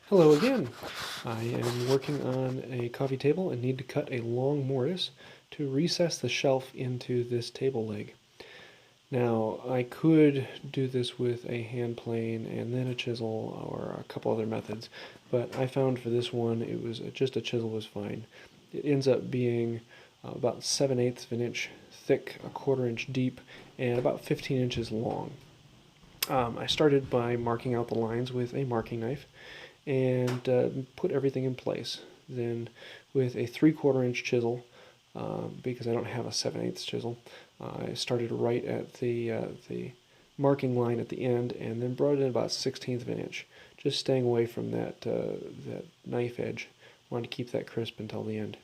Hello again. I am working on a coffee table and need to cut a long mortise to recess the shelf into this table leg. Now, I could do this with a hand plane and then a chisel or a couple other methods, but I found for this one it was just a chisel was fine. It ends up being about 7/8 of an inch thick, a 1/4 inch deep, and about 15 inches long. I started by marking out the lines with a marking knife and put everything in place. Then with a 3/4 inch chisel, because I don't have a 7/8 chisel, I started right at the marking line at the end and then brought it in about 1/16 of an inch, just staying away from that knife edge. Wanted to keep that crisp until the end.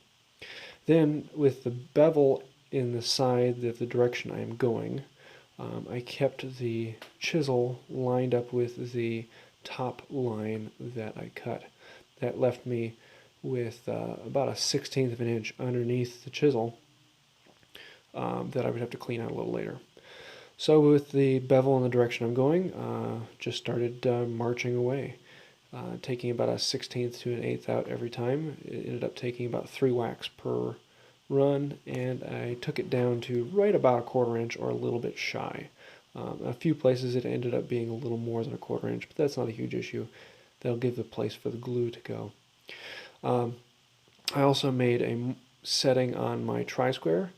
Then with the bevel in the side of the direction I am going, I kept the chisel lined up with the top line that I cut. That left me with about a 1/16 of an inch underneath the chisel that I would have to clean out a little later. So with the bevel in the direction I'm going, just started marching away, taking about a 1/16 to an 1/8 out every time. It ended up taking about 3 whacks per run, and I took it down to right about a 1/4 inch or a little bit shy. A few places it ended up being a little more than a 1/4 inch, but that's not a huge issue. That'll give the place for the glue to go. I also made a setting on my tri-square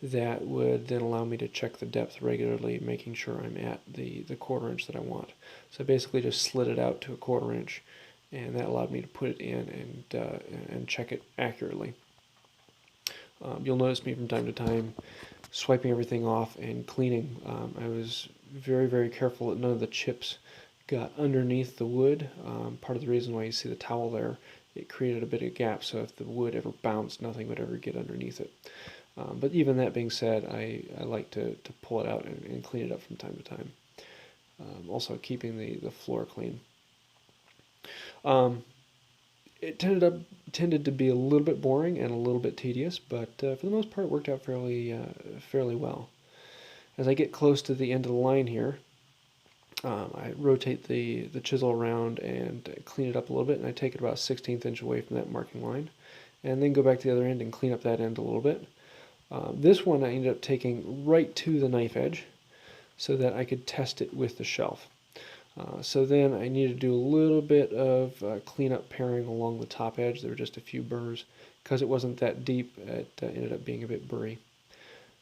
that would then allow me to check the depth regularly, making sure I'm at the 1/4 inch that I want. So I basically just slid it out to a 1/4 inch, and that allowed me to put it in and check it accurately. You'll notice me from time to time swiping everything off and cleaning. I was very, very careful that none of the chips got underneath the wood. Part of the reason why you see the towel there, it created a bit of a gap, so if the wood ever bounced, nothing would ever get underneath it. But even that being said, I like to pull it out and clean it up from time to time. Also keeping the floor clean. It tended to be a little bit boring and a little bit tedious, but for the most part, it worked out fairly well. As I get close to the end of the line here, I rotate the chisel around and clean it up a little bit, and I take it about a 1/16 inch away from that marking line, and then go back to the other end and clean up that end a little bit. This one I ended up taking right to the knife edge so that I could test it with the shelf. So then I needed to do a little bit of cleanup paring along the top edge. There were just a few burrs. Because it wasn't that deep, it ended up being a bit burry.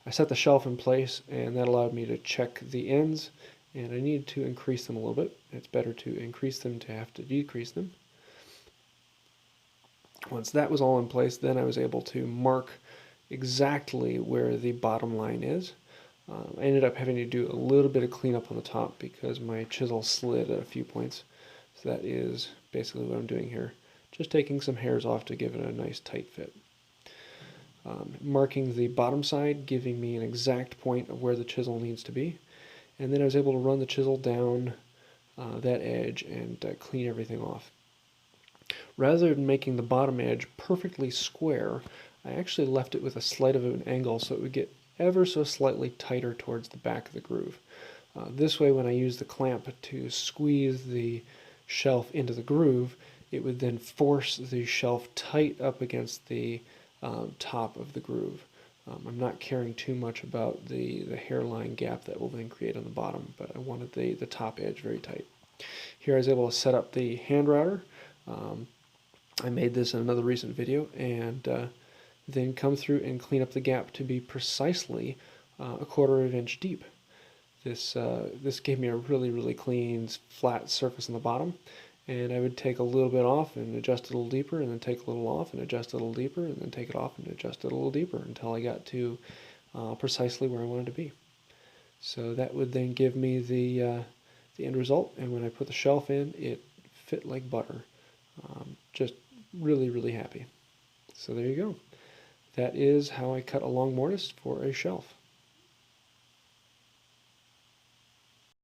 I set the shelf in place, and that allowed me to check the ends, and I needed to increase them a little bit. It's better to increase them to have to decrease them. Once that was all in place, then I was able to mark exactly where the bottom line is. I ended up having to do a little bit of cleanup on the top because my chisel slid at a few points. So that is basically what I'm doing here. Just taking some hairs off to give it a nice tight fit. Marking the bottom side, giving me an exact point of where the chisel needs to be. And then I was able to run the chisel down that edge and clean everything off. Rather than making the bottom edge perfectly square, I actually left it with a slight of an angle so it would get ever so slightly tighter towards the back of the groove. This way, when I use the clamp to squeeze the shelf into the groove, it would then force the shelf tight up against the top of the groove. I'm not caring too much about the hairline gap that will then create on the bottom, but I wanted the top edge very tight. Here I was able to set up the hand router. I made this in another recent video, and then come through and clean up the gap to be precisely a 1/4 inch deep. This gave me a really clean flat surface on the bottom, and I would take a little bit off and adjust it a little deeper, and then take a little off and adjust it a little deeper, and then take it off and adjust it a little deeper until I got to precisely where I wanted to be. So that would then give me the end result, and when I put the shelf in, it fit like butter. Just really happy. So there you go. That is how I cut a long mortise for a shelf.